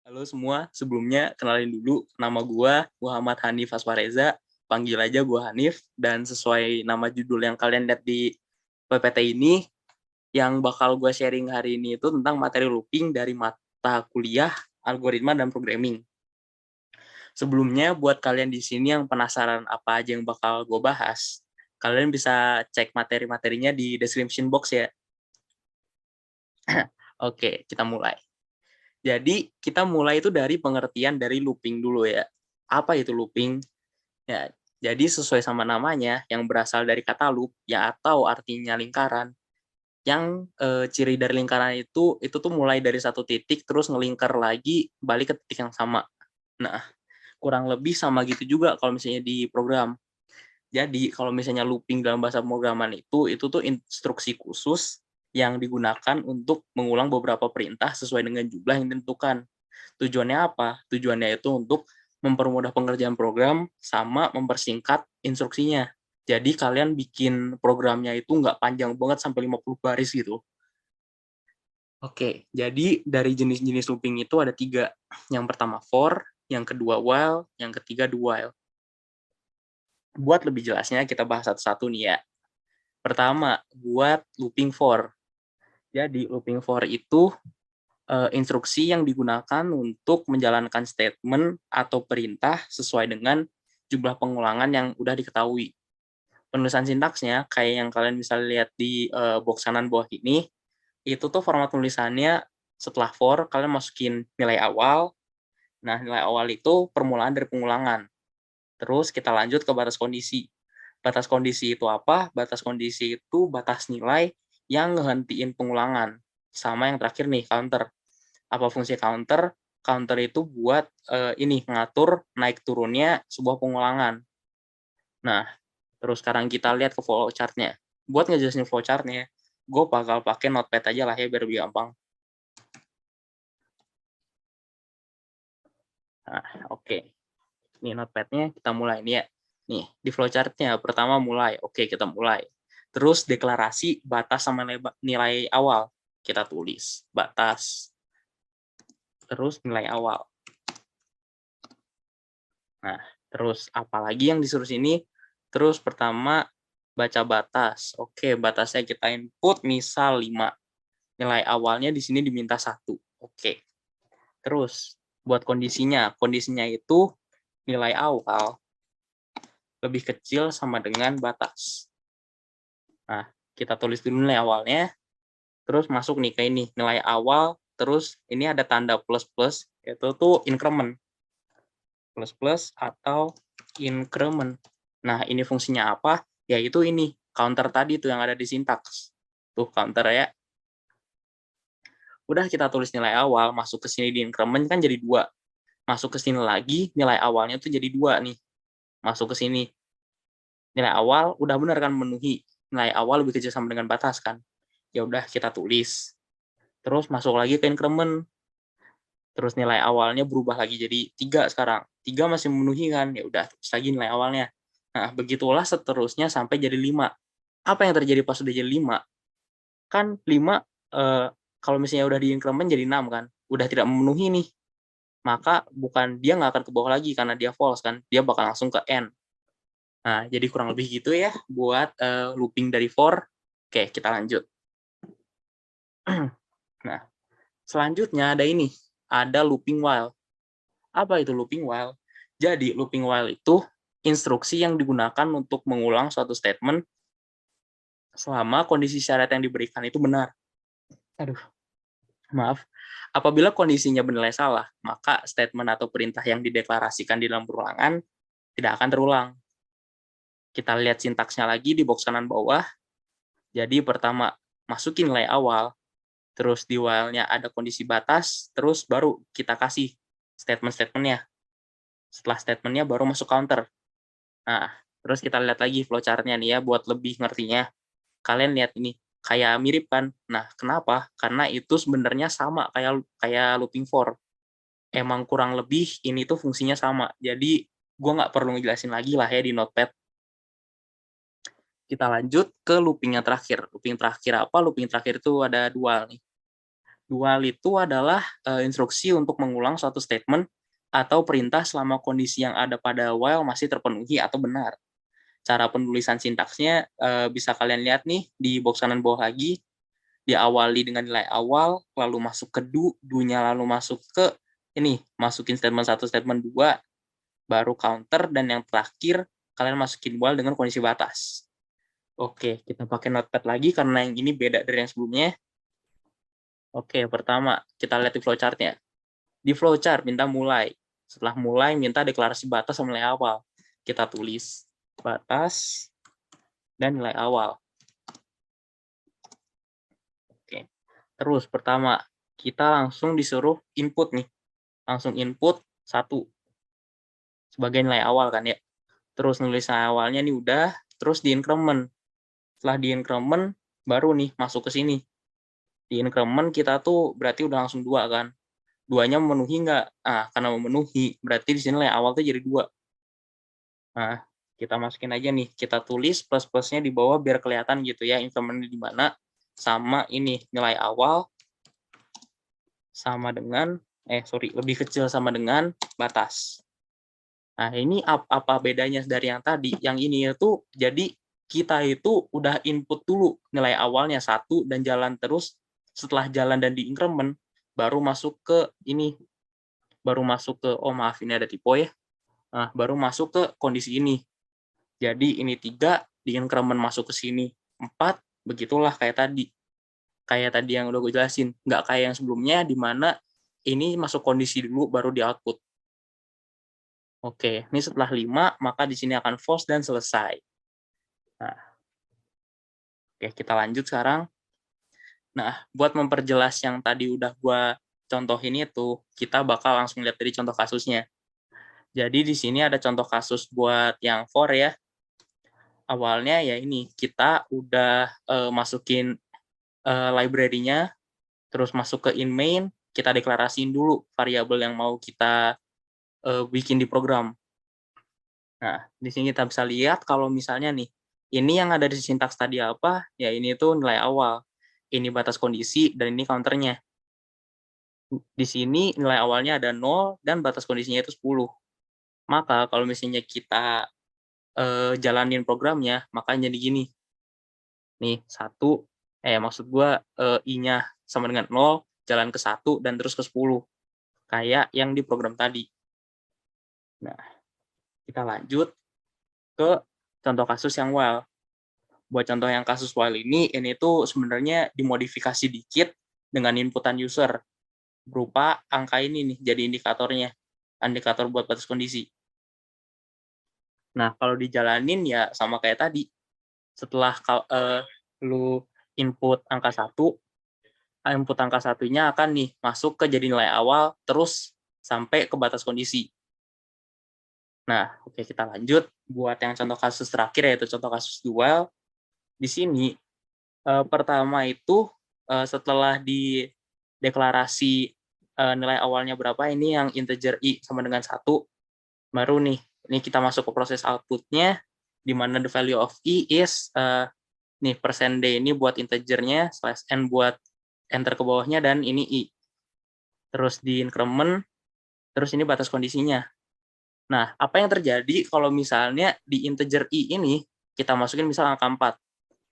Halo semua, sebelumnya kenalin dulu nama gua Muhammad Hanif Aswareza, panggil aja gua Hanif, dan sesuai nama judul yang kalian lihat di PPT ini, yang bakal gua sharing hari ini itu tentang materi looping dari mata kuliah algoritma dan programming. Sebelumnya buat kalian di sini yang penasaran apa aja yang bakal gua bahas, kalian bisa cek materi-materinya di description box ya. Oke, kita mulai. Jadi kita mulai itu dari pengertian dari looping dulu ya. Apa itu looping? Ya, jadi sesuai sama namanya yang berasal dari kata loop ya atau artinya lingkaran. Yang ciri dari lingkaran itu tuh mulai dari satu titik terus ngelingkar lagi balik ke titik yang sama. Nah, kurang lebih sama gitu juga kalau misalnya di program. Jadi kalau misalnya looping dalam bahasa pemrograman itu tuh instruksi khusus yang digunakan untuk mengulang beberapa perintah sesuai dengan jumlah yang ditentukan. Tujuannya apa? Tujuannya itu untuk mempermudah pengerjaan program sama mempersingkat instruksinya. Jadi kalian bikin programnya itu nggak panjang banget sampai 50 baris gitu. Oke, jadi dari jenis-jenis looping itu ada 3. Yang pertama for, yang kedua while, yang ketiga do while. Buat lebih jelasnya kita bahas satu-satu nih ya. Pertama, buat looping for. Jadi looping for itu instruksi yang digunakan untuk menjalankan statement atau perintah sesuai dengan jumlah pengulangan yang udah diketahui. Penulisan sintaksnya kayak yang kalian bisa lihat di box kanan bawah ini, itu tuh format tulisannya setelah for kalian masukin nilai awal. Nah, nilai awal itu permulaan dari pengulangan. Terus kita lanjut ke batas kondisi. Batas kondisi itu apa? Batas kondisi itu batas nilai yang ngehentiin pengulangan. Sama yang terakhir nih, counter. Apa fungsi counter? Counter itu buat ini ngatur naik turunnya sebuah pengulangan. Nah, terus sekarang kita lihat ke flowchart-nya. Buat ngejelasin flowchart-nya, gue bakal pakai notepad aja lah ya biar lebih gampang. Nah, oke. Ini notepad-nya kita mulai nih ya. Nih, di flowchart-nya pertama mulai. Oke, kita mulai. Terus deklarasi batas sama nilai awal. Kita tulis batas, terus nilai awal. Nah, terus apalagi yang disuruh sini? Terus pertama baca batas. Oke, batasnya kita input misal 5. Nilai awalnya di sini diminta 1. Oke. Terus buat kondisinya, kondisinya itu nilai awal lebih kecil sama dengan batas. Nah, kita tulis dulu nilai awalnya, terus masuk nih ke ini, nilai awal, terus ini ada tanda plus-plus, itu tuh increment. Plus-plus atau increment. Nah, ini fungsinya apa? Yaitu ini, counter tadi tuh yang ada di sintaks. Tuh counter ya. Udah kita tulis nilai awal, masuk ke sini di increment kan jadi 2. Masuk ke sini lagi, nilai awalnya tuh jadi 2 nih. Masuk ke sini. Nilai awal udah benar kan memenuhi. Nilai awal lebih kecil sama dengan batas kan. Ya udah kita tulis. Terus masuk lagi ke increment. Terus nilai awalnya berubah lagi jadi 3 sekarang. 3 masih memenuhi kan, ya udah terus lagi nilai awalnya. Nah, begitulah seterusnya sampai jadi 5. Apa yang terjadi pas udah jadi 5? Kan 5 kalau misalnya udah di-increment jadi 6 kan, udah tidak memenuhi nih. Maka bukan dia nggak akan ke bawah lagi karena dia false kan, dia bakal langsung ke end. Nah, jadi kurang lebih gitu ya buat looping dari for. Oke, kita lanjut. Nah, selanjutnya ada ini, ada looping while. Apa itu looping while? Jadi, looping while itu instruksi yang digunakan untuk mengulang suatu statement selama kondisi syarat yang diberikan itu benar. Aduh, maaf. Apabila kondisinya bernilai salah, maka statement atau perintah yang dideklarasikan di dalam perulangan tidak akan terulang. Kita lihat sintaksnya lagi di box kanan bawah. Jadi, pertama, masukin nilai awal, terus di while-nya ada kondisi batas, terus baru kita kasih statement-statementnya. Setelah statementnya baru masuk counter. Nah, terus kita lihat lagi flowchart-nya nih ya buat lebih ngertinya. Kalian lihat ini, kayak mirip kan? Nah, kenapa? Karena itu sebenarnya sama kayak kayak looping for. Emang kurang lebih ini tuh fungsinya sama. Jadi, gua nggak perlu ngejelasin lagi lah ya di notepad. Kita lanjut ke looping yang terakhir. Looping terakhir apa? Looping terakhir itu ada 2 nih. Dual itu adalah instruksi untuk mengulang suatu statement atau perintah selama kondisi yang ada pada while masih terpenuhi atau benar. Cara penulisan sintaksnya bisa kalian lihat nih di box kanan bawah lagi, diawali dengan nilai awal, lalu masuk ke do-nya lalu masuk ke ini, masukin statement 1, statement 2, baru counter, dan yang terakhir kalian masukin while dengan kondisi batas. Oke, kita pakai notepad lagi karena yang ini beda dari yang sebelumnya. Oke, pertama kita lihat di flowchart-nya. Di flowchart minta mulai. Setelah mulai minta deklarasi batas sama nilai awal. Kita tulis batas dan nilai awal. Oke. Terus pertama, kita langsung disuruh input nih. Langsung input 1 sebagai nilai awal kan ya. Terus nulis nilai awalnya nih udah, terus di increment. Setelah di increment baru nih masuk ke sini. Di increment kita tuh berarti udah langsung 2 kan. 2-nya memenuhi nggak? Nah, karena memenuhi, berarti di sini nilai awal tuh jadi 2. Nah, kita masukin aja nih, kita tulis plus-plusnya di bawah biar kelihatan gitu ya, increment di mana, sama ini, nilai awal sama dengan, lebih kecil sama dengan batas. Nah, ini apa bedanya dari yang tadi? Yang ini itu, jadi kita itu udah input dulu nilai awalnya 1 dan jalan terus, setelah jalan dan di increment, baru masuk ke ini, baru masuk ke, oh maaf ini ada typo ya, nah, baru masuk ke kondisi ini. Jadi ini 3, di increment masuk ke sini 4, begitulah kayak tadi. Kayak tadi yang udah gue jelasin, nggak kayak yang sebelumnya di mana ini masuk kondisi dulu baru di output. Oke, ini setelah 5, maka di sini akan false dan selesai. Nah, oke kita lanjut sekarang. Nah, buat memperjelas yang tadi udah gue contohin itu, kita bakal langsung lihat dari contoh kasusnya. Jadi di sini ada contoh kasus buat yang for ya. Awalnya ya ini, kita udah masukin library-nya, terus masuk ke in main, kita deklarasiin dulu variabel yang mau kita bikin di program. Nah, di sini kita bisa lihat kalau misalnya nih, ini yang ada di sintaks tadi apa, ya ini tuh nilai awal. Ini batas kondisi, dan ini counternya. Di sini nilai awalnya ada 0, dan batas kondisinya itu 10. Maka kalau misalnya kita jalanin programnya, maka jadi gini. Nih, 1, maksud gua I-nya sama dengan 0, jalan ke 1, dan terus ke 10. Kayak yang di program tadi. Nah, kita lanjut ke contoh kasus yang while. Buat contoh yang kasus while ini tuh sebenarnya dimodifikasi dikit dengan inputan user. Berupa angka ini nih, jadi indikatornya. Indikator buat batas kondisi. Nah, kalau dijalanin ya sama kayak tadi. Setelah lu input angka 1, input angka satunya akan nih masuk ke jadi nilai awal, terus sampai ke batas kondisi. Nah, oke kita lanjut. Buat yang contoh kasus terakhir, yaitu contoh kasus dual. Di sini, pertama itu setelah di deklarasi nilai awalnya berapa, ini yang integer I sama dengan 1, baru nih, ini kita masuk ke proses output-nya, di mana the value of I is, nih %d ini buat integernya, /n buat enter ke bawahnya, dan ini I. Terus di increment, terus ini batas kondisinya. Nah, apa yang terjadi kalau misalnya di integer I ini, kita masukin misal angka 4,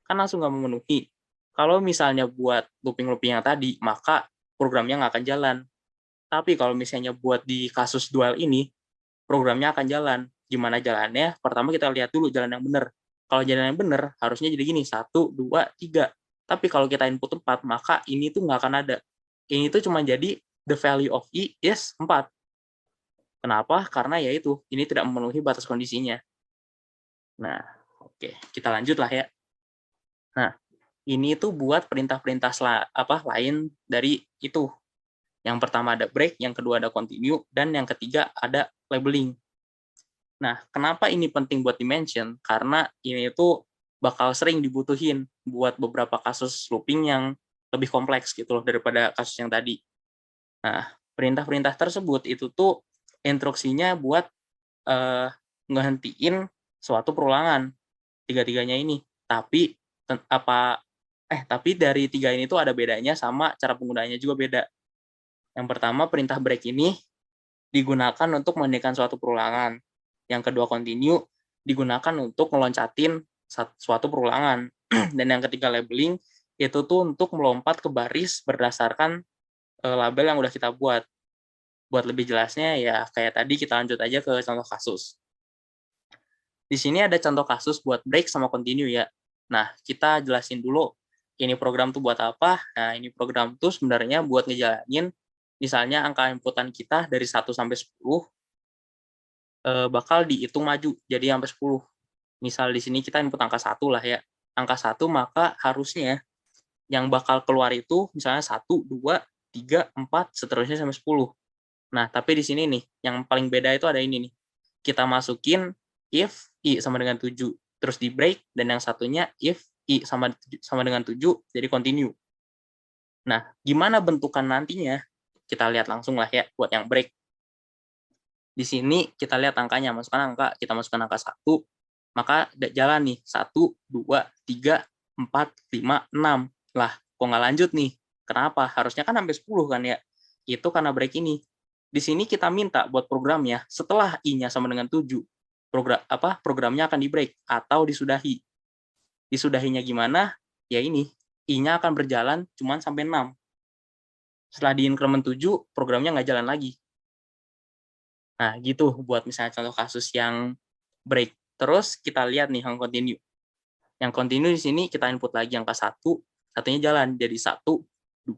kan langsung nggak memenuhi. Kalau misalnya buat looping-looping yang tadi, maka programnya nggak akan jalan. Tapi kalau misalnya buat di kasus dual ini, programnya akan jalan. Gimana jalannya? Pertama kita lihat dulu jalan yang benar. Kalau jalan yang benar, harusnya jadi gini, 1, 2, 3. Tapi kalau kita input 4, maka ini tuh nggak akan ada. Ini tuh cuma jadi the value of I is 4. Kenapa? Karena ya itu, ini tidak memenuhi batas kondisinya. Nah, oke, kita lanjut lah ya. Nah, ini tuh buat perintah-perintah lain dari itu. Yang pertama ada break, yang kedua ada continue, dan yang ketiga ada labeling. Nah, kenapa ini penting buat dimension? Karena ini tuh bakal sering dibutuhin buat beberapa kasus looping yang lebih kompleks gitu loh daripada kasus yang tadi. Nah, perintah-perintah tersebut itu tuh instruksinya buat ngehentiin suatu perulangan tiga-tiganya ini. Tapi apa Tapi dari 3 ini tuh ada bedanya sama cara penggunaannya juga beda. Yang pertama, perintah break ini digunakan untuk menghentikan suatu perulangan. Yang kedua, continue digunakan untuk meloncatin suatu perulangan. Dan yang ketiga, labeling itu tuh untuk melompat ke baris berdasarkan label yang udah kita buat. Buat lebih jelasnya ya kayak tadi, kita lanjut aja ke contoh kasus. Di sini ada contoh kasus buat break sama continue ya. Nah, kita jelasin dulu ini program tuh buat apa. Nah, ini program tuh sebenarnya buat ngejalanin misalnya angka inputan kita dari 1 sampai 10 bakal dihitung maju jadi sampai 10. Misal di sini kita input angka 1 lah ya. Angka 1 maka harusnya yang bakal keluar itu misalnya 1, 2, 3, 4 seterusnya sampai 10. Nah, tapi di sini nih yang paling beda itu ada ini nih. Kita masukin if i sama dengan 7 terus di break, dan yang satunya if i sama dengan 7 jadi continue. Nah, gimana bentukan nantinya? Kita lihat langsung lah ya buat yang break. Di sini kita lihat angkanya, kita masukkan angka 1, maka jalan nih 1, 2, 3, 4, 5, 6. Lah, kok nggak lanjut nih? Kenapa? Harusnya kan sampai 10 kan ya? Itu karena break ini. Di sini kita minta buat programnya setelah i-nya sama dengan 7, programnya akan di-break atau disudahi. Disudahinya gimana? Ya ini, i-nya akan berjalan cuma sampai 6. Setelah di increment 7, programnya nggak jalan lagi. Nah, gitu buat misalnya contoh kasus yang break. Terus kita lihat nih yang continue. Yang continue di sini kita input lagi angka 1, satunya jalan. Jadi 1, 2,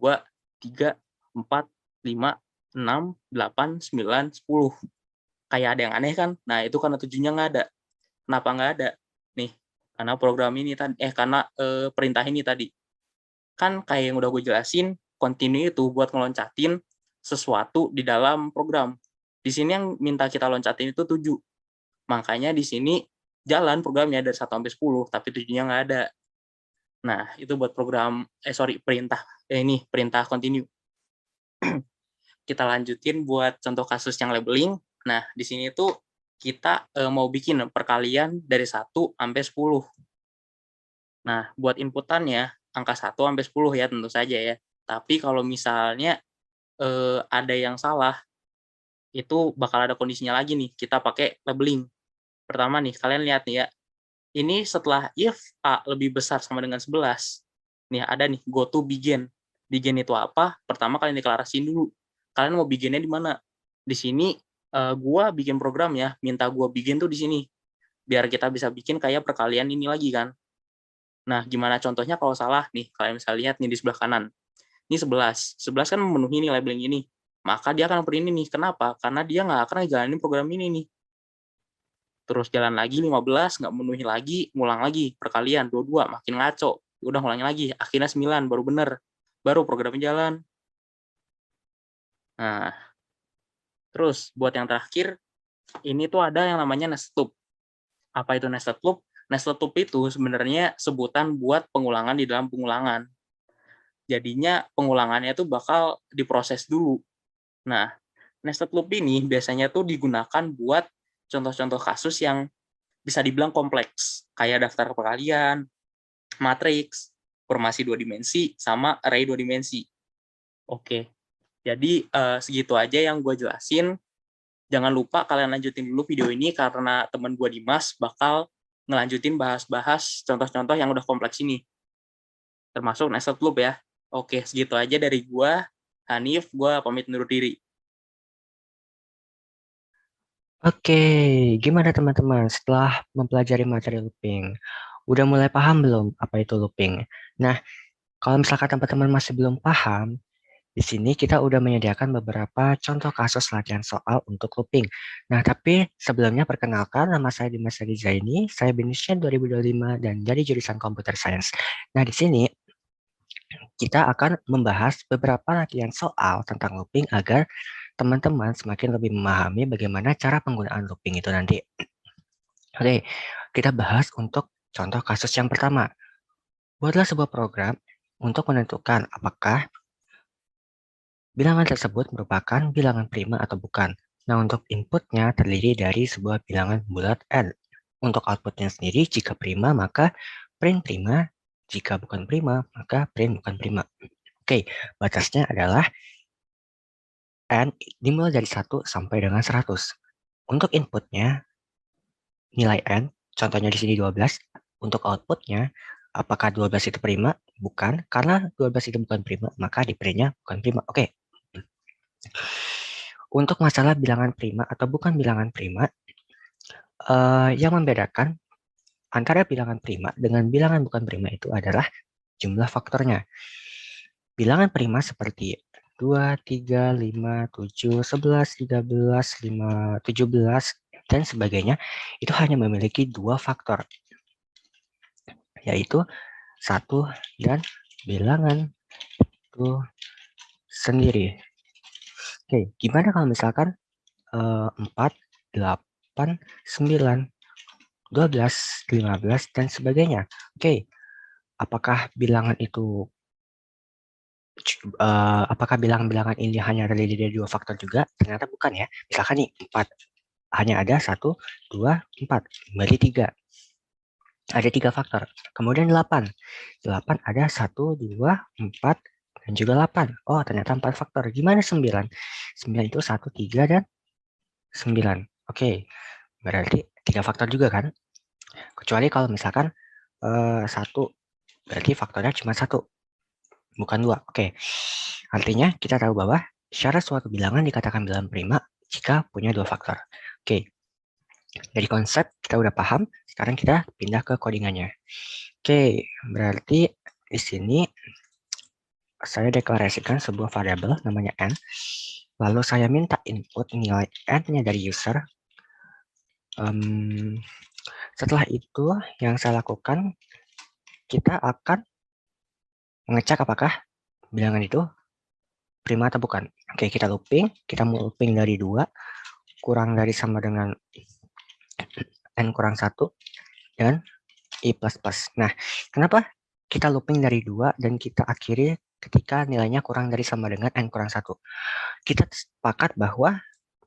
3, 4, 5, 6, 8, 9, 10. Kayak ada yang aneh kan? Nah, itu karena 7-nya nggak ada. Kenapa nggak ada? Nih, karena program ini tadi, karena perintah ini tadi. Kan kayak yang udah gue jelasin, continue itu buat ngeloncatin sesuatu di dalam program. Di sini yang minta kita loncatin itu 7. Makanya di sini jalan programnya dari 1 sampai 10, tapi 7-nya nggak ada. Nah, itu buat perintah continue. Kita lanjutin buat contoh kasus yang labeling. Nah, di sini tuh kita mau bikin perkalian dari 1 sampai 10. Nah, buat inputannya angka 1 sampai 10 ya tentu saja ya. Tapi kalau misalnya ada yang salah, itu bakal ada kondisinya lagi nih, kita pakai labeling. Pertama nih, kalian lihat nih ya, ini setelah if A lebih besar sama dengan 11, nih ada nih, go to begin. Begin itu apa? Pertama kalian deklarasiin dulu. Kalian mau biginnya di mana? Di sini, gua bikin program ya, minta gua bikin tuh di sini. Biar kita bisa bikin kayak perkalian ini lagi kan. Nah, gimana contohnya kalau salah nih? Kalian bisa lihat nih di sebelah kanan. Ini 11. 11 kan memenuhi nih labeling ini. Maka dia akan print ini. Kenapa? Karena dia nggak akan ngejalanin program ini nih. Terus jalan lagi 15, nggak memenuhi lagi, ngulang lagi, perkalian, 22, makin ngaco. Udah ngulangin lagi, akhirnya 9, baru bener. Baru programnya jalan. Nah, terus buat yang terakhir, ini tuh ada yang namanya nested loop. Apa itu nested loop? Nested loop itu sebenarnya sebutan buat pengulangan di dalam pengulangan. Jadinya pengulangannya tuh bakal diproses dulu. Nah, nested loop ini biasanya tuh digunakan buat contoh-contoh kasus yang bisa dibilang kompleks, kayak daftar perkalian, matriks, formasi 2 dimensi, sama array 2 dimensi. Oke, jadi segitu aja yang gue jelasin. Jangan lupa kalian lanjutin dulu video ini karena teman gue Dimas bakal ngelanjutin bahas-bahas contoh-contoh yang udah kompleks ini, termasuk nested loop ya. Oke, segitu aja dari gue, Hanif, gue pamit undur diri. Oke, gimana teman-teman setelah mempelajari materi looping? Udah mulai paham belum apa itu looping? Nah, kalau misalkan teman-teman masih belum paham, di sini kita udah menyediakan beberapa contoh kasus latihan soal untuk looping. Nah, tapi sebelumnya perkenalkan nama saya Dimas Hadi Zaini, saya binusnya 2025 dan dari jurusan Computer Science. Nah, di sini kita akan membahas beberapa latihan soal tentang looping agar teman-teman semakin lebih memahami bagaimana cara penggunaan looping itu nanti. Oke, kita bahas untuk contoh kasus yang pertama. Buatlah sebuah program untuk menentukan apakah bilangan tersebut merupakan bilangan prima atau bukan. Nah, untuk inputnya terdiri dari sebuah bilangan bulat N. Untuk outputnya sendiri, jika prima, maka print prima. Jika bukan prima, maka print bukan prima. Oke, batasnya adalah n dimulai dari 1 sampai dengan 100. Untuk inputnya, nilai n, contohnya di sini 12. Untuk outputnya, apakah 12 itu prima? Bukan. Karena 12 itu bukan prima, maka di printnya bukan prima. Oke. Untuk masalah bilangan prima atau bukan bilangan prima, yang membedakan antara bilangan prima dengan bilangan bukan prima itu adalah jumlah faktornya. Bilangan prima seperti 2, 3, 5, 7, 11, 13, 5, 17, dan sebagainya, itu hanya memiliki 2 faktor, yaitu 1 dan bilangan itu sendiri. Oke, gimana kalau misalkan 4, 8, 9, 12, 15, dan sebagainya? Oke, apakah bilangan itu apakah bilangan-bilangan ini hanya terdiri dari 2 faktor juga? Ternyata bukan ya. Misalkan nih 4, hanya ada 1, 2, 4, berarti 3. Ada 3 faktor. Kemudian 8. 8 ada 1, 2, 4, dan juga 8. Oh, ternyata 4 faktor. Gimana 9? 9 itu 1, 3, dan 9. Oke, berarti 3 faktor juga kan? Kecuali kalau misalkan 1, berarti faktornya cuma 1, bukan 2. Oke, artinya kita tahu bahwa syarat suatu bilangan dikatakan bilangan prima jika punya 2 faktor. Oke, dari konsep kita udah paham, sekarang kita pindah ke codingannya. Oke, berarti di sini saya deklarasikan sebuah variabel namanya n, lalu saya minta input nilai n-nya dari user. Setelah itu yang saya lakukan, kita akan mengecek apakah bilangan itu prima atau bukan. Oke, kita looping dari 2, kurang dari sama dengan n kurang 1, dan i++. Nah, kenapa kita looping dari 2 dan kita akhiri ketika nilainya kurang dari sama dengan n kurang 1? Kita sepakat bahwa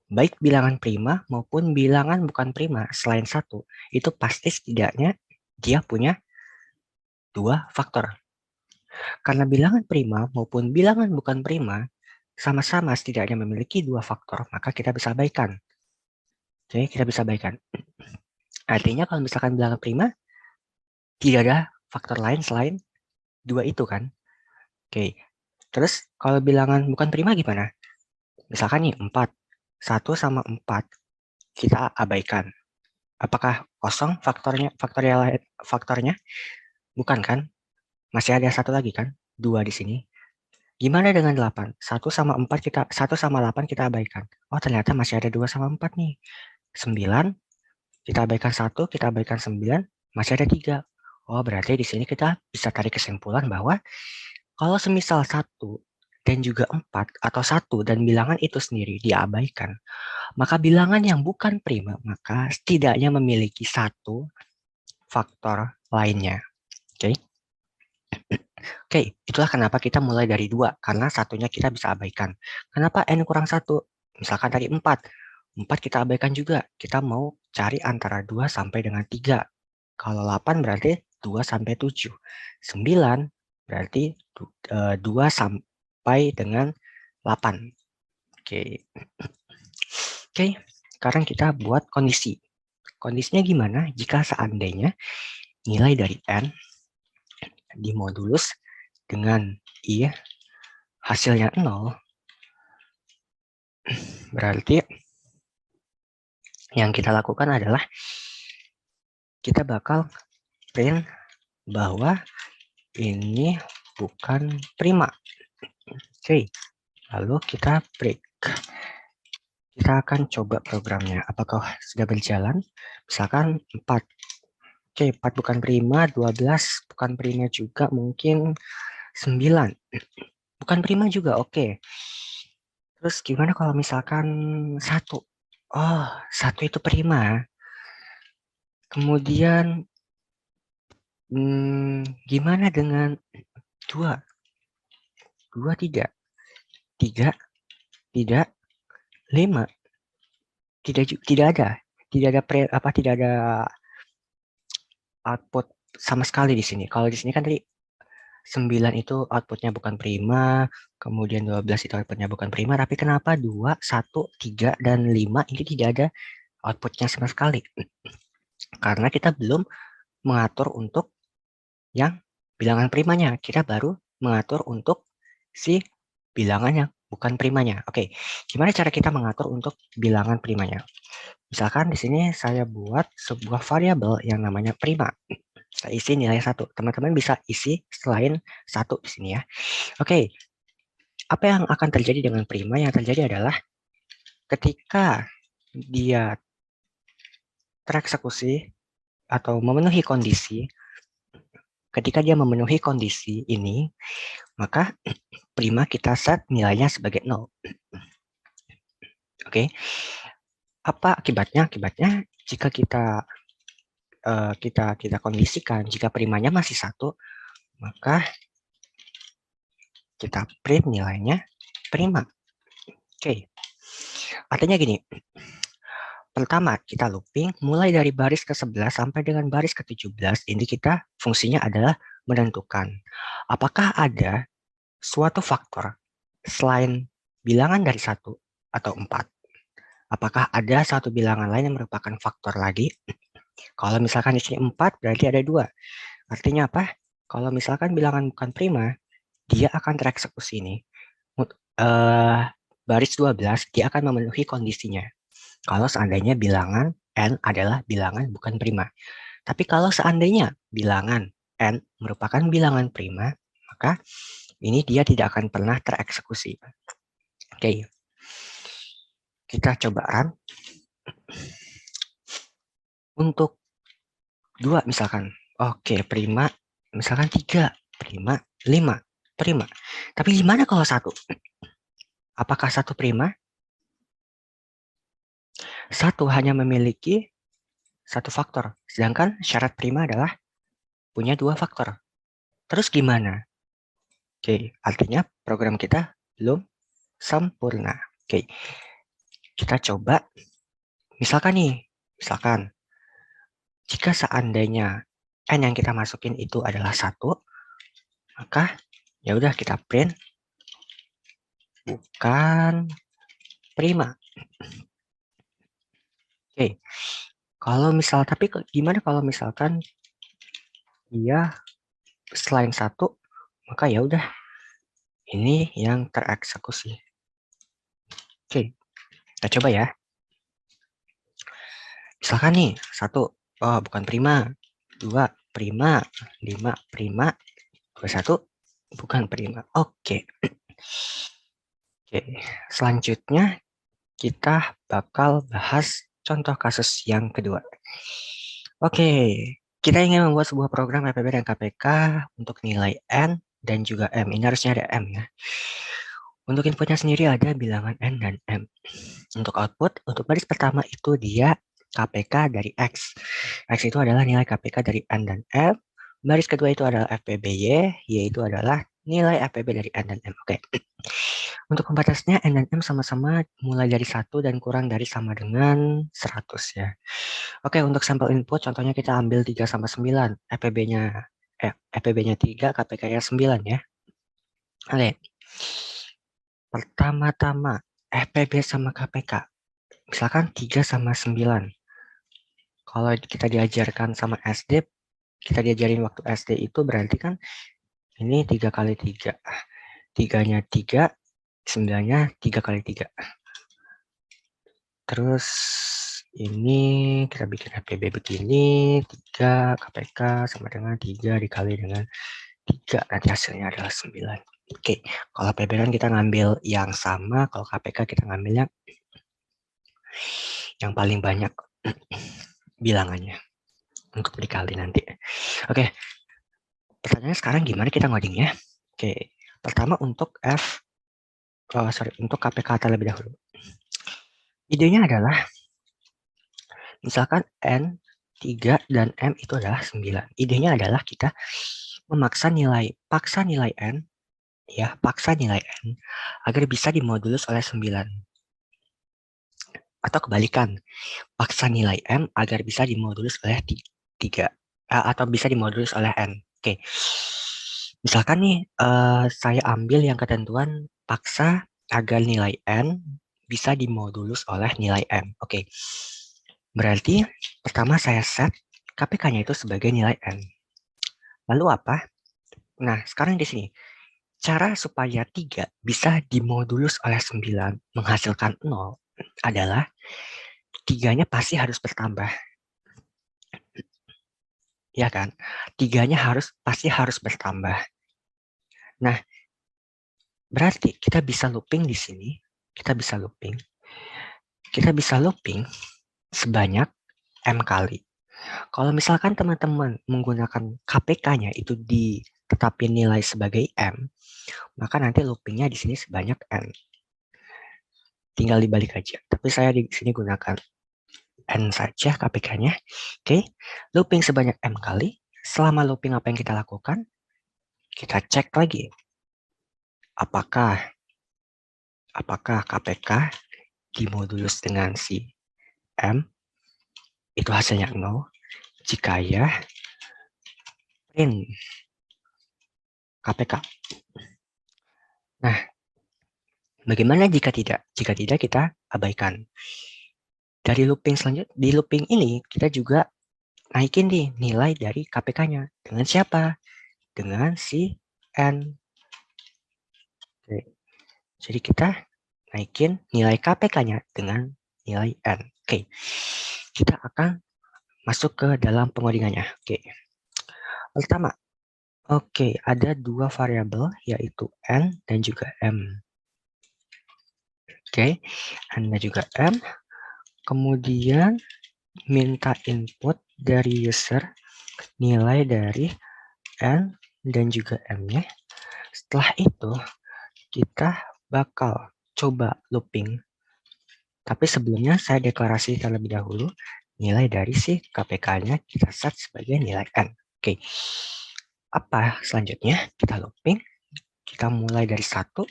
baik bilangan prima maupun bilangan bukan prima selain 1, itu pasti setidaknya dia punya 2 faktor. Karena bilangan prima maupun bilangan bukan prima sama-sama setidaknya memiliki 2 faktor, maka kita bisa abaikan. Oke, kita bisa abaikan. Artinya kalau misalkan bilangan prima, tidak ada faktor lain selain 2 itu kan. Oke, terus kalau bilangan bukan prima gimana? Misalkan nih 4, 1 sama 4 kita abaikan. Apakah kosong faktornya? Bukan kan? Masih ada 1 lagi kan? 2 di sini. Gimana dengan 8? 1 sama 8 kita abaikan. Oh, ternyata masih ada 2 sama 4 nih. 9, kita abaikan 1, kita abaikan 9, masih ada 3. Oh, berarti di sini kita bisa tarik kesimpulan bahwa kalau semisal 1 dan juga 4 atau 1 dan bilangan itu sendiri diabaikan, maka bilangan yang bukan prima maka setidaknya memiliki 1 faktor lainnya. Oke. Oke, itulah kenapa kita mulai dari 2, karena satunya kita bisa abaikan. Kenapa n kurang 1? Misalkan tadi 4. 4 kita abaikan juga. Kita mau cari antara 2 sampai dengan 3. Kalau 8 berarti 2 sampai 7. 9 berarti 2 sampai dengan 8. Oke. Oke, sekarang kita buat kondisi. Kondisinya gimana jika seandainya nilai dari n dimodulus dengan i hasilnya 0, berarti yang kita lakukan adalah kita bakal print bahwa ini bukan prima. Oke, lalu kita break. Kita akan coba programnya. Apakah sudah berjalan? Misalkan 4. Oke, 4 bukan prima, 12 bukan prima juga, mungkin 9. Bukan prima juga, oke. Terus gimana kalau misalkan 1? Oh, 1 itu prima. Kemudian gimana dengan 2? 2 tidak. 3 tidak. 5 tidak ada. Tidak ada output sama sekali di sini. Kalau di sini kan tadi 9 itu outputnya bukan prima, kemudian 12 itu outputnya bukan prima, tapi kenapa 2, 1, 3, dan 5 ini tidak ada outputnya sama sekali? Karena kita belum mengatur untuk yang bilangan primanya. Kita baru mengatur untuk si bilangan yang bukan primanya. Oke, gimana cara kita mengatur untuk bilangan primanya? Misalkan di sini saya buat sebuah variabel yang namanya prima. Saya isi nilai 1. Teman-teman bisa isi selain 1 di sini ya. Oke, apa yang akan terjadi dengan prima? Yang terjadi adalah ketika dia tereksekusi atau memenuhi kondisi, ketika dia memenuhi kondisi ini, maka prima kita set nilainya sebagai 0. Oke, apa akibatnya? Akibatnya jika kita kondisikan jika primanya masih 1, maka kita print nilainya prima. Oke, artinya gini. Pertama, kita looping mulai dari baris ke-11 sampai dengan baris ke-17. Ini kita fungsinya adalah menentukan apakah ada suatu faktor selain bilangan dari 1 atau 4. Apakah ada satu bilangan lain yang merupakan faktor lagi? Kalau misalkan di sini 4, berarti ada 2. Artinya apa? Kalau misalkan bilangan bukan prima, dia akan tereksekusi ini. Baris 12, dia akan memenuhi kondisinya. Kalau seandainya bilangan n adalah bilangan bukan prima. Tapi kalau seandainya bilangan n merupakan bilangan prima, maka ini dia tidak akan pernah tereksekusi. Oke, kita coba run. Untuk 2 misalkan, oke prima, misalkan 3, prima, 5, prima. Tapi gimana kalau 1? Apakah 1 prima? 1 hanya memiliki satu faktor, sedangkan syarat prima adalah punya 2 faktor. Terus gimana? Oke, artinya program kita belum sempurna. Oke, kita coba. Misalkan jika seandainya n yang kita masukin itu adalah 1, maka ya udah kita print bukan prima. Oke, tapi gimana kalau misalkan dia selain 1, maka ya udah ini yang tereksekusi. Oke, kita coba ya. Misalkan nih 1, oh bukan prima, 2 prima, 5 prima, 21 bukan prima. Oke. Oke, selanjutnya kita bakal bahas contoh kasus yang kedua. Oke, kita ingin membuat sebuah program APB dan KPK untuk nilai N dan juga M. Ini harusnya ada M ya. Untuk inputnya sendiri ada bilangan N dan M. Untuk output, untuk baris pertama itu dia KPK dari X. X itu adalah nilai KPK dari N dan M. Baris kedua itu adalah FPBY, Y itu adalah nilai FPB dari N dan M. Oke. Untuk pembatasnya N dan M sama-sama mulai dari 1 dan kurang dari sama dengan 100 ya. Oke, untuk sampel input contohnya kita ambil 3 sama 9, FPB-nya 3, KPK-nya 9 ya. Oke. Pertama-tama FPB sama KPK. Misalkan 3 sama 9. Kalau kita diajarkan sama SD, kita diajarin waktu SD itu berarti kan ini 3 kali 3. 3-nya 3, 9-nya 3 kali 3. Terus ini kita bikin FPB begini, 3 KPK sama dengan 3 dikali dengan 3, nanti hasilnya adalah 9. Oke, kalau FPB kan kita ngambil yang sama, kalau KPK kita ngambil yang paling banyak bilangannya untuk dikali nanti. Oke, pertanyaannya sekarang gimana kita ngodingnya? Oke, pertama untuk untuk KPK terlebih dahulu. Idenya adalah misalkan N, 3, dan M itu adalah 9. Idenya adalah kita paksa nilai N, ya, paksa nilai N agar bisa dimodulus oleh 9. Atau kebalikan, paksa nilai M agar bisa dimodulus oleh 3. Atau bisa dimodulus oleh N. Oke. Misalkan nih, saya ambil yang ketentuan paksa agar nilai N bisa dimodulus oleh nilai M. Oke, berarti pertama saya set KPK-nya itu sebagai nilai N. Lalu apa? Nah, sekarang di sini, cara supaya 3 bisa dimodulus oleh 9 menghasilkan 0 adalah 3-nya pasti harus bertambah. Ya kan? 3-nya pasti harus bertambah. Nah, berarti kita bisa looping di sini. Kita bisa looping sebanyak M kali. Kalau misalkan teman-teman menggunakan KPK-nya itu ditetapin nilai sebagai M, maka nanti loopingnya di sini sebanyak N. Tinggal dibalik aja. Tapi saya di sini gunakan N saja KPK-nya. Oke, looping sebanyak M kali. Selama looping apa yang kita lakukan? Kita cek lagi. Apakah KPK dimodulus dengan si M? Itu hasilnya 0. Jika ya, print KPK. Nah, bagaimana jika tidak? Jika tidak, kita abaikan. Dari looping selanjutnya, di looping ini kita juga naikin nih nilai dari KPK-nya. Dengan siapa? Dengan si N. Oke. Jadi kita naikin nilai KPK-nya dengan nilai N. Oke. Kita akan masuk ke dalam pengodingannya. Oke. Pertama, oke, ada dua variabel yaitu N dan juga M. Oke, N dan juga M. Kemudian minta input dari user nilai dari N dan juga M-nya. Setelah itu, kita bakal coba looping. Tapi sebelumnya saya deklarasi terlebih dahulu nilai dari si KPK-nya kita set sebagai nilai N. Oke. Apa selanjutnya? Kita looping. Kita mulai dari 1.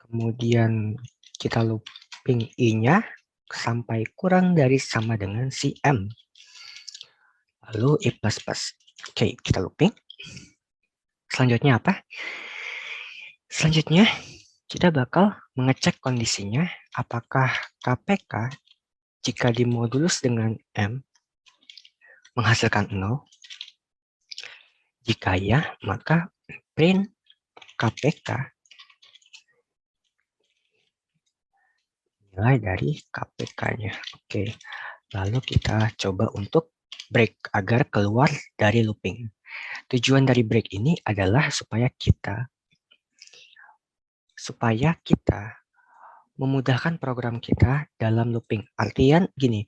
Kemudian kita looping I-nya sampai kurang dari sama dengan si M. Lalu I++. Oke, kita looping. Selanjutnya apa? Selanjutnya, kita bakal mengecek kondisinya apakah KPK jika dimodulus dengan M menghasilkan 0. Jika ya, maka print KPK nilai dari KPK-nya. Oke, lalu kita coba untuk break agar keluar dari looping. Tujuan dari break ini adalah supaya kita memudahkan program kita dalam looping. Artian gini,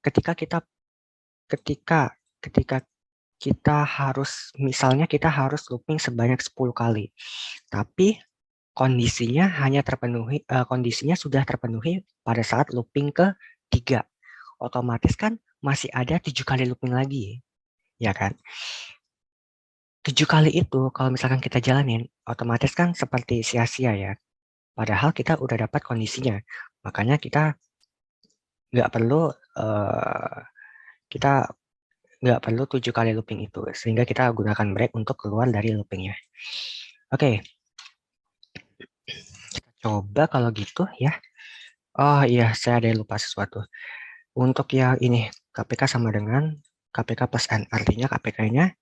ketika kita harus, misalnya kita harus looping sebanyak 10 kali, tapi kondisinya sudah terpenuhi pada saat looping ke-3. Otomatis kan masih ada 7 kali looping lagi, ya kan? 7 kali itu kalau misalkan kita jalanin, otomatis kan seperti sia-sia ya. Padahal kita udah dapat kondisinya. Makanya kita nggak perlu 7 kali looping itu. Sehingga kita gunakan break untuk keluar dari loopingnya. Oke. Kita coba kalau gitu ya. Oh iya, saya ada yang lupa sesuatu. Untuk yang ini, KPK sama dengan KPK plus N. Artinya KPK-nya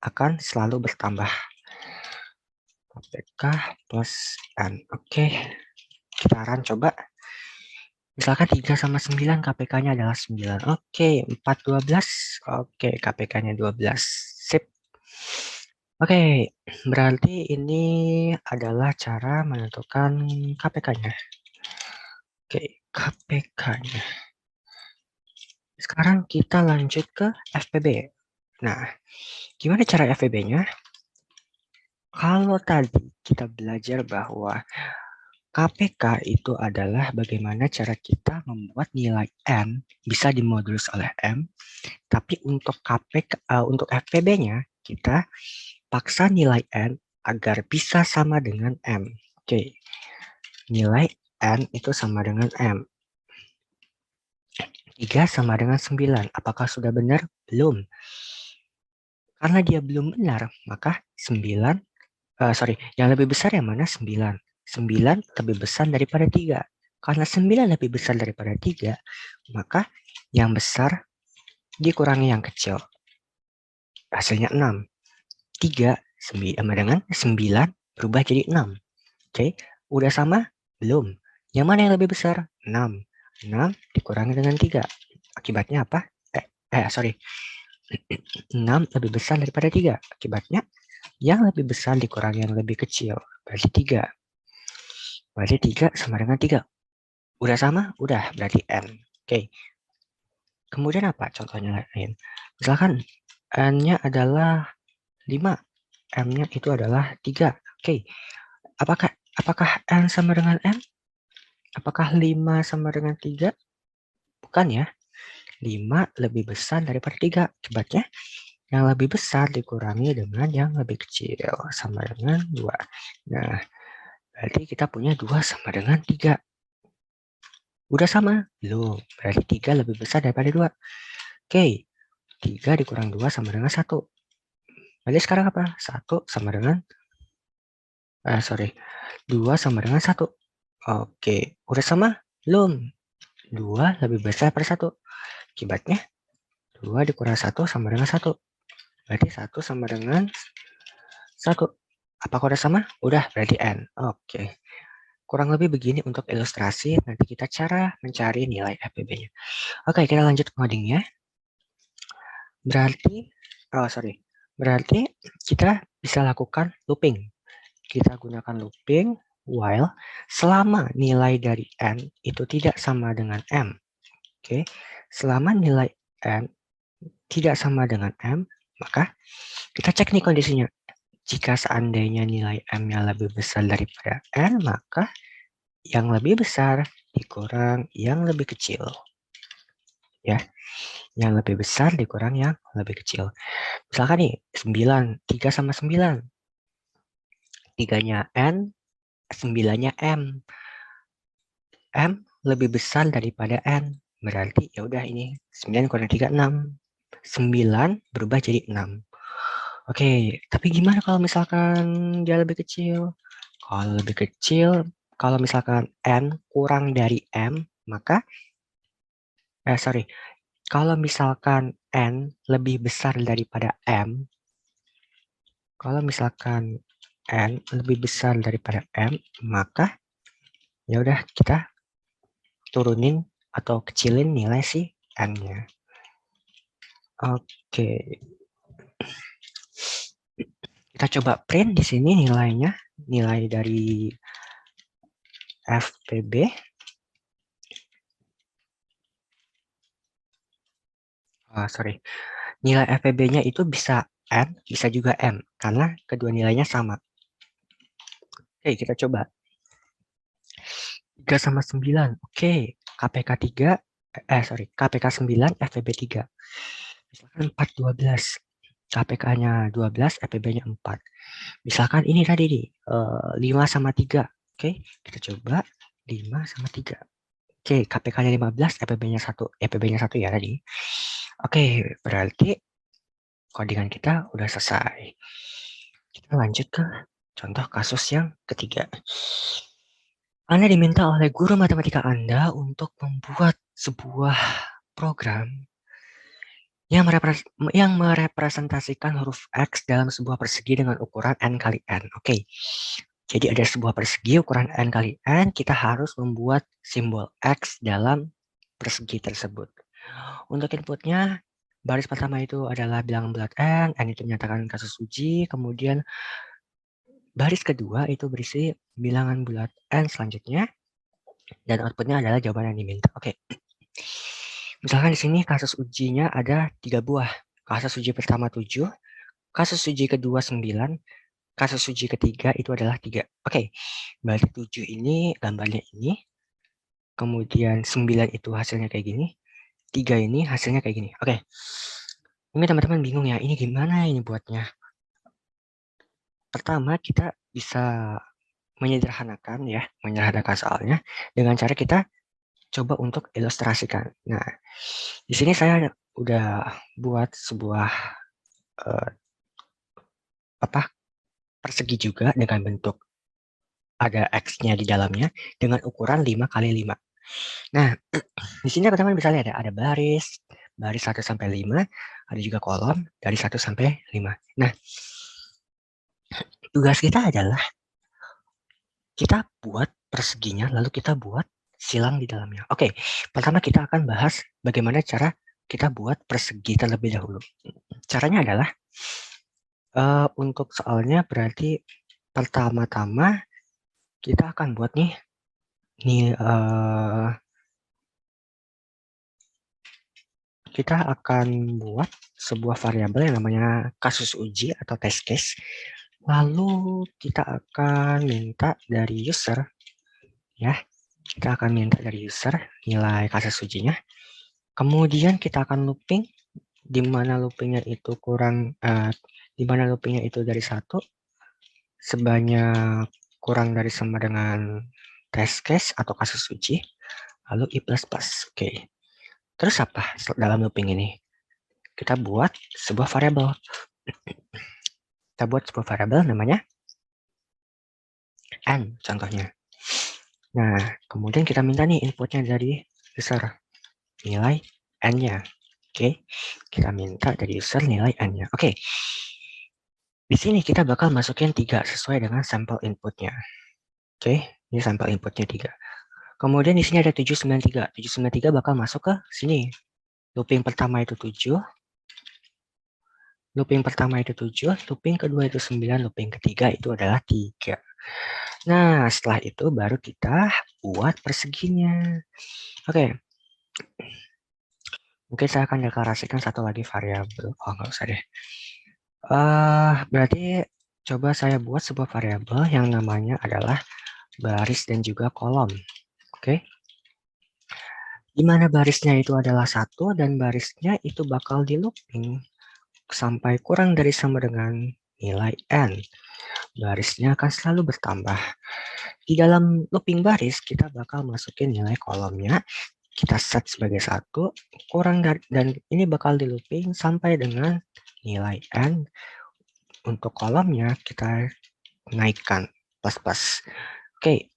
akan selalu bertambah. KPK plus N. Oke, kita run coba. Misalkan 3 sama 9, KPK-nya adalah 9. Oke, 4, 12. Oke, KPK-nya 12. Sip. Oke, berarti ini adalah cara menentukan KPK-nya. Oke, KPK-nya. Sekarang kita lanjut ke FPB. Nah, gimana cara FPB-nya? Kalau tadi kita belajar bahwa KPK itu adalah bagaimana cara kita membuat nilai N bisa dimodulus oleh M, tapi untuk untuk FPB-nya kita paksa nilai N agar bisa sama dengan M. Oke, nilai N itu sama dengan M. 3 sama dengan 9. Apakah sudah benar? Belum. Karena dia belum benar, maka 9, yang lebih besar yang mana? 9. 9 lebih besar daripada 3. Karena 9 lebih besar daripada 3, maka yang besar dikurangi yang kecil. Hasilnya 6. 3 sama dengan 9 berubah jadi 6. Oke, udah sama? Belum. Yang mana yang lebih besar? 6. 6 dikurangi dengan 3. Akibatnya apa? 6 lebih besar daripada 3. Akibatnya yang lebih besar dikurangi yang lebih kecil. Berarti 3. Berarti 3 sama dengan 3. Udah sama? Udah. Berarti N. Oke. Kemudian apa contohnya lain? Misalkan N-nya adalah 5. M-nya itu adalah 3. Oke. Apakah N sama dengan M? Apakah 5 sama dengan 3? Bukan ya. 5 lebih besar daripada 3. Akibatnya yang lebih besar dikurangi dengan yang lebih kecil. Sama dengan 2. Nah, berarti kita punya 2 sama dengan 3. Udah sama? Belum. Berarti 3 lebih besar daripada 2. Oke. 3 dikurang 2 sama dengan 1. Berarti sekarang apa? 1 sama dengan 2 sama dengan 1. Oke. Udah sama? Belum. 2 lebih besar daripada 1. Akibatnya 2 dikurang 1 sama dengan 1. Berarti 1 sama dengan 1. Apakah udah sama? Udah, berarti N. Oke. Kurang lebih begini untuk ilustrasi. Nanti kita cara mencari nilai FPB-nya. Oke, kita lanjut codingnya. Berarti kita bisa lakukan looping. Kita gunakan looping while selama nilai dari N itu tidak sama dengan M. Oke, selama nilai N tidak sama dengan M, maka kita cek nih kondisinya. Jika seandainya nilai M-nya lebih besar daripada N, maka yang lebih besar dikurang yang lebih kecil. Ya, yang lebih besar dikurang yang lebih kecil. Misalkan nih, 9, 3 sama 9. 3-nya N, 9-nya M. M lebih besar daripada N. Berarti ya udah ini 9 kurang 3, 6. 9 berubah jadi 6. Oke, tapi gimana kalau misalkan dia lebih kecil? Kalau lebih kecil, kalau misalkan N kurang dari M, maka kalau misalkan N lebih besar daripada M, kalau misalkan N lebih besar daripada M, maka ya udah kita turunin atau kecilin nilai si N-nya. Oke. Kita coba print di sini nilainya, nilai dari FPB. Nilai FPB-nya itu bisa N, bisa juga M, karena kedua nilainya sama. Oke, kita coba. 3 sama 9. Oke, KPK 9, FPB 3. Misalkan 4, 12. KPK-nya 12, FPB-nya 4. Misalkan ini tadi nih, 5 sama 3. Oke, kita coba 5 sama 3. Oke, KPK-nya 15, FPB-nya 1. FPB-nya 1 ya tadi. Oke, berarti codingan kita udah selesai. Kita lanjut ke contoh kasus yang ketiga. Anda diminta oleh guru matematika Anda untuk membuat sebuah program yang merepresentasikan huruf X dalam sebuah persegi dengan ukuran N kali N. Oke, jadi ada sebuah persegi ukuran N kali N, kita harus membuat simbol X dalam persegi tersebut. Untuk inputnya, baris pertama itu adalah bilangan bulat N itu menyatakan kasus uji, kemudian baris kedua itu berisi bilangan bulat N selanjutnya, dan outputnya adalah jawaban yang diminta. Oke. Misalkan di sini kasus ujinya ada 3 buah. Kasus uji pertama 7, kasus uji kedua 9, kasus uji ketiga itu adalah 3. Oke, berarti 7 ini gambarnya ini, kemudian 9 itu hasilnya kayak gini, 3 ini hasilnya kayak gini. Oke, mungkin teman-teman bingung ya, ini gimana ini buatnya? Pertama, kita bisa menyederhanakan soalnya dengan cara kita coba untuk ilustrasikan. Nah, di sini saya udah buat sebuah persegi juga dengan bentuk ada X-nya di dalamnya dengan ukuran 5 kali 5. Nah, di sini teman-teman bisa lihat ya, ada baris 1 sampai 5, ada juga kolom dari 1 sampai 5. Nah, tugas kita adalah kita buat perseginya, lalu kita buat silang di dalamnya. Oke, pertama kita akan bahas bagaimana cara kita buat persegi terlebih dahulu. Caranya adalah untuk soalnya berarti pertama-tama kita akan buat nih kita akan buat sebuah variabel yang namanya kasus uji atau test case. Lalu kita akan minta dari user, ya, kita akan minta dari user nilai kasus ujinya. Kemudian kita akan looping, di mana loopingnya itu di mana loopingnya itu dari 1 sebanyak kurang dari sama dengan test case atau kasus uji, lalu i++. Oke. Terus apa dalam looping ini? Kita buat sebuah variabel. Kita buat sebuah variabel namanya n contohnya. Nah, kemudian kita minta nih inputnya dari user, nilai n-nya. Oke, kita minta dari user nilai n-nya. Oke, di sini kita bakal masukin 3 sesuai dengan sampel inputnya. Oke, ini sampel inputnya 3. Kemudian di sini ada 793. 793 bakal masuk ke sini. Looping pertama itu 7. Looping pertama itu 7, looping kedua itu 9, looping ketiga itu adalah 3. Nah, setelah itu baru kita buat perseginya. Oke. Mungkin saya akan deklarasikan satu lagi variabel. Oh, nggak usah deh. Berarti coba saya buat sebuah variabel yang namanya adalah baris dan juga kolom. Oke. Di mana barisnya itu adalah 1 dan barisnya itu bakal di looping sampai kurang dari sama dengan nilai n. Barisnya akan selalu bertambah. Di dalam looping baris, kita bakal masukin nilai kolomnya. Kita set sebagai 1, kurang dari, dan ini bakal di looping sampai dengan nilai n. Untuk kolomnya, kita naikkan plus. Oke.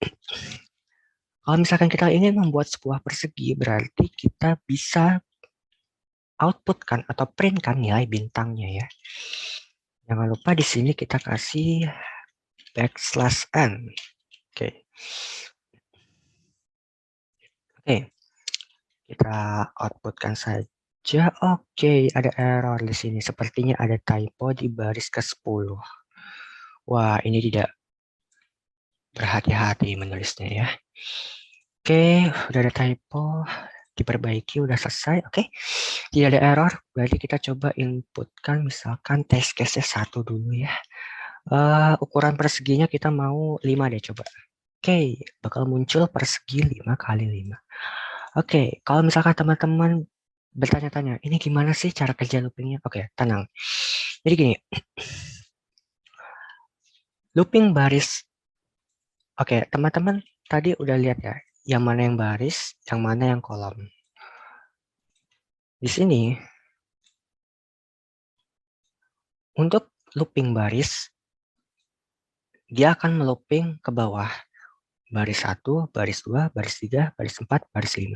Kalau misalkan kita ingin membuat sebuah persegi, berarti kita bisa outputkan atau printkan nilai bintangnya ya. Jangan lupa di sini kita kasih \n. Oke. Kita outputkan saja. Oke, ada error di sini. Sepertinya ada typo di baris ke-10. Wah, ini tidak berhati-hati menulisnya ya. Oke, udah ada typo. Diperbaiki, udah selesai. Oke, tidak ada error. Berarti kita coba inputkan misalkan test case-nya 1 dulu ya. Ukuran perseginya kita mau 5 deh coba. Oke, bakal muncul persegi 5 kali 5. Oke, kalau misalkan teman-teman bertanya-tanya, ini gimana sih cara kerja loopingnya? Oke, tenang. Jadi gini, looping baris. Oke, teman-teman tadi udah lihat ya, yang mana yang baris, yang mana yang kolom. Di sini, untuk looping baris, dia akan melooping ke bawah. Baris 1, baris 2, baris 3, baris 4, baris 5.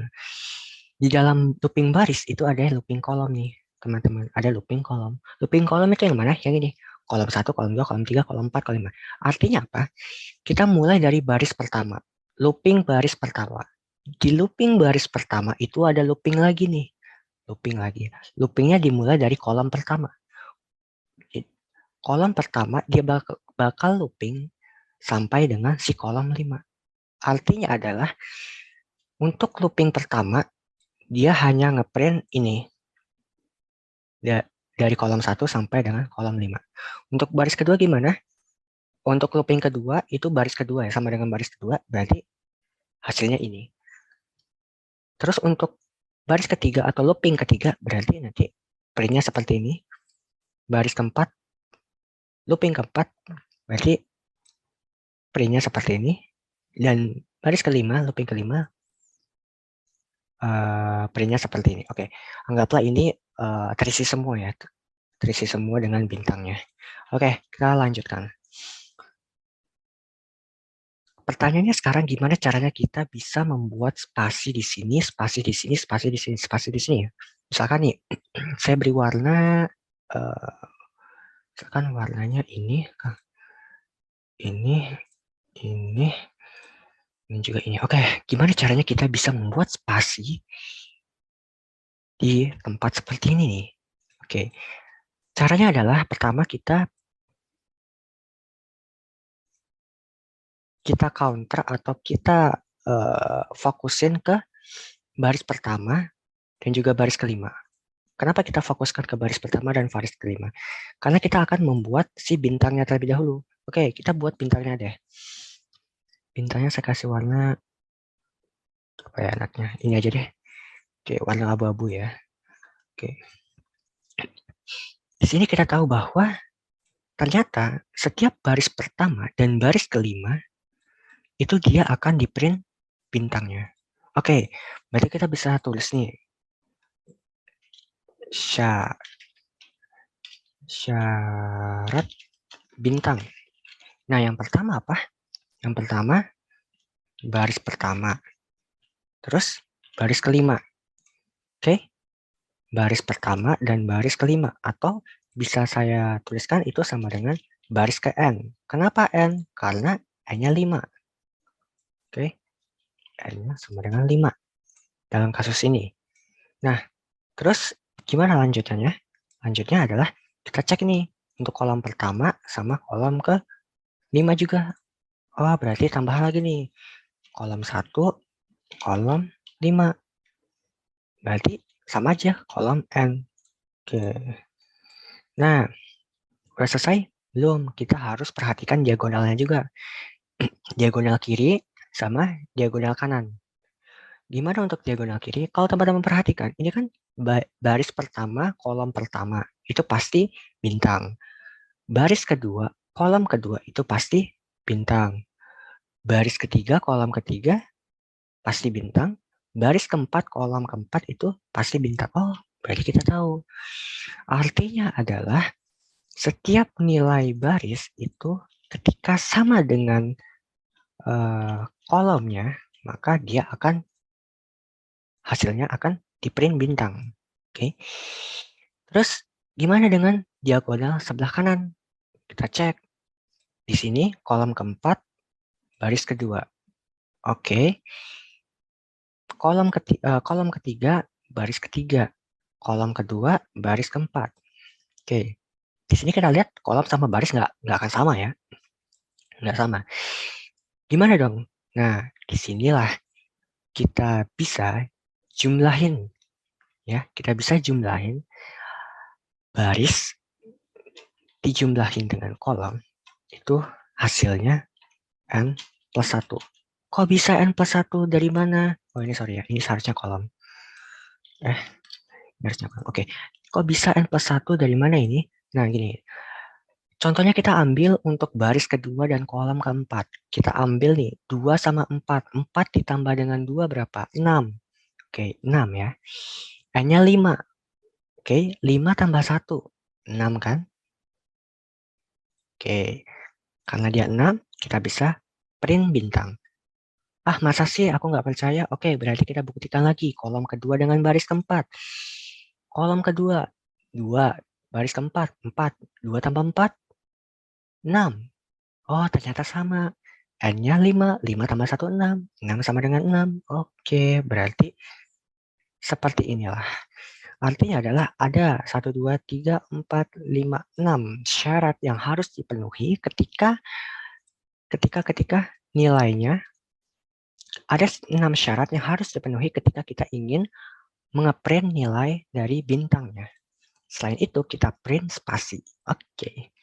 Di dalam looping baris itu ada looping kolom nih, teman-teman. Ada looping kolom. Looping kolom itu yang mana? Yang ini. Kolom 1, kolom 2, kolom 3, kolom 4, kolom 5. Artinya apa? Kita mulai dari baris pertama. Looping baris pertama. Di looping baris pertama itu ada looping lagi nih. Looping lagi. Loopingnya dimulai dari kolom pertama. Kolom pertama dia bakal looping sampai dengan si kolom 5. Artinya adalah untuk looping pertama dia hanya ngeprint ini dari kolom 1 sampai dengan kolom 5. Untuk baris kedua gimana? Untuk looping kedua itu baris kedua ya, sama dengan baris kedua, berarti hasilnya ini. Terus untuk baris ketiga atau looping ketiga berarti nanti printnya seperti ini. Baris keempat, looping keempat berarti printnya seperti ini. Dan baris kelima, looping kelima, printnya seperti ini. Oke, anggaplah ini terisi semua ya. Terisi semua dengan bintangnya. Oke, kita lanjutkan. Pertanyaannya sekarang gimana caranya kita bisa membuat spasi di sini, spasi di sini, spasi di sini, spasi di sini. Misalkan nih, saya beri warna, misalkan warnanya ini, ini, ini juga ini. Oke, gimana caranya kita bisa membuat spasi di tempat seperti ini nih? Oke, caranya adalah pertama kita counter atau kita fokusin ke baris pertama dan juga baris kelima. Kenapa kita fokuskan ke baris pertama dan baris kelima? Karena kita akan membuat si bintangnya terlebih dahulu. Oke, kita buat bintangnya deh. Bintangnya saya kasih warna apa ya enaknya? Ini aja deh. Oke, warna abu-abu ya. Oke. Di sini kita tahu bahwa ternyata setiap baris pertama dan baris kelima itu dia akan di print bintangnya. Oke, berarti kita bisa tulis nih syarat bintang. Nah, yang pertama apa? Yang pertama baris pertama, terus baris kelima. Oke, baris pertama dan baris kelima, atau bisa saya tuliskan itu sama dengan baris ke N. Kenapa N? Karena N-nya 5. Oke, N-nya sama dengan 5 dalam kasus ini. Nah, terus gimana lanjutannya? Lanjutnya adalah kita cek nih untuk kolom pertama sama kolom ke 5 juga. Oh, berarti tambah lagi nih. Kolom 1, kolom 5. Berarti sama aja kolom N. Oke. Nah, udah selesai? Belum. Kita harus perhatikan diagonalnya juga. Diagonal kiri sama diagonal kanan. Gimana untuk diagonal kiri? Kalau teman-teman perhatikan, ini kan baris pertama, kolom pertama. Itu pasti bintang. Baris kedua, kolom kedua itu pasti bintang. Baris ketiga, kolom ketiga pasti bintang. Baris keempat, kolom keempat itu pasti bintang. Oh, berarti kita tahu. Artinya adalah setiap nilai baris itu ketika sama dengan kolomnya, maka dia akan hasilnya akan di print bintang. Oke. Terus gimana dengan diagonal sebelah kanan? Kita cek. Di sini kolom keempat, baris kedua. Oke. Kolom ketiga, baris ketiga. Kolom kedua, baris keempat. Oke. Di sini kita lihat kolom sama baris nggak akan sama ya. Nggak sama. Gimana dong? Nah, disinilah kita bisa jumlahin. Ya, kita bisa jumlahin baris dijumlahin dengan kolom. Itu hasilnya N plus 1. Kok bisa N plus 1 dari mana? Oh, ini sorry ya. Ini seharusnya kolom. Harusnya kolom. Oke. Kok bisa N plus 1 dari mana ini? Nah, gini. Contohnya kita ambil untuk baris kedua dan kolom keempat. Kita ambil nih, 2 sama 4. 4 ditambah dengan 2 berapa? 6. Oke, 6 ya. N-nya 5. Oke, 5 tambah 1. 6 kan? Oke, karena dia 6, kita bisa print bintang. Ah, masa sih aku nggak percaya? Oke, berarti kita buktikan lagi. Kolom kedua dengan baris keempat. Kolom kedua, 2. Baris keempat, 4. 2 tambah 4, 6. Oh, ternyata sama. N-nya 5. 5 tambah 1, 6. 6 sama dengan 6. Oke, berarti seperti inilah. Artinya adalah ada 1, 2, 3, 4, 5, 6 syarat yang harus dipenuhi ketika nilainya. Ada 6 syarat yang harus dipenuhi ketika kita ingin mengeprint nilai dari bintangnya. Selain itu, kita print spasi. Oke.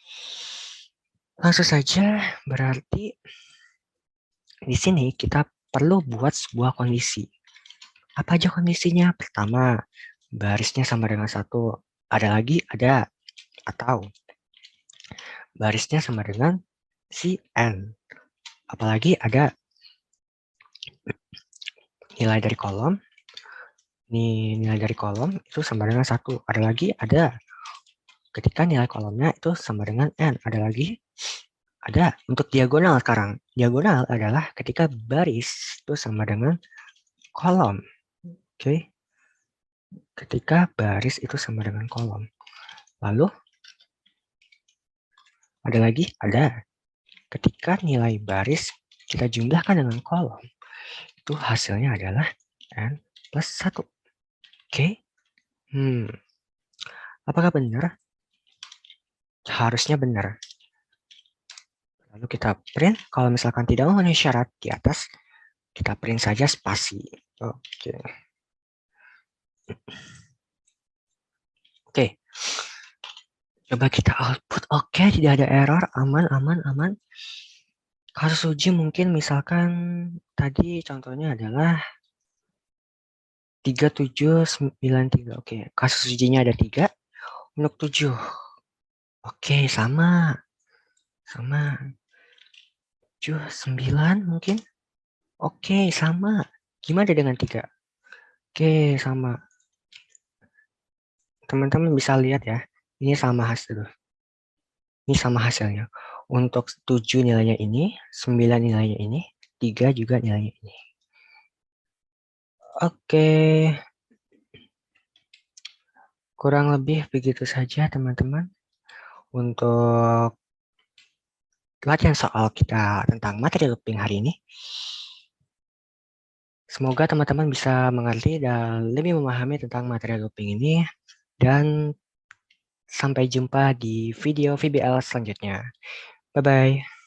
Langsung saja, berarti di sini kita perlu buat sebuah kondisi. Apa aja kondisinya? Pertama, barisnya sama dengan 1. Ada lagi? Ada. Atau barisnya sama dengan si N. Apalagi ada nilai dari kolom. Ini nilai dari kolom itu sama dengan 1. Ada lagi? Ada. ketika nilai kolomnya itu sama dengan N. Ada untuk diagonal sekarang. Diagonal adalah ketika baris itu sama dengan kolom. Oke. Ketika baris itu sama dengan kolom. Lalu ada ketika nilai baris kita jumlahkan dengan kolom, itu hasilnya adalah N plus 1. Oke. Apakah benar? Harusnya benar. Lalu kita print, kalau misalkan tidak memenuhi syarat di atas, kita print saja spasi. Oke. Oke. Coba kita output. Oke, tidak ada error. Aman, aman, aman. Kasus uji mungkin misalkan tadi contohnya adalah 3793. Oke, kasus ujinya ada 3 untuk 7. Oke, sama. 7, 9 mungkin. Oke, sama. Gimana dengan 3? Oke, sama. Teman-teman bisa lihat ya. Ini sama hasil. Ini sama hasilnya. Untuk 7 nilainya ini, 9 nilainya ini, 3 juga nilainya ini. Oke. Kurang lebih begitu saja teman-teman. Untuk latihan soal kita tentang materi looping hari ini. Semoga teman-teman bisa mengerti dan lebih memahami tentang materi looping ini. Dan sampai jumpa di video VBL selanjutnya. Bye-bye.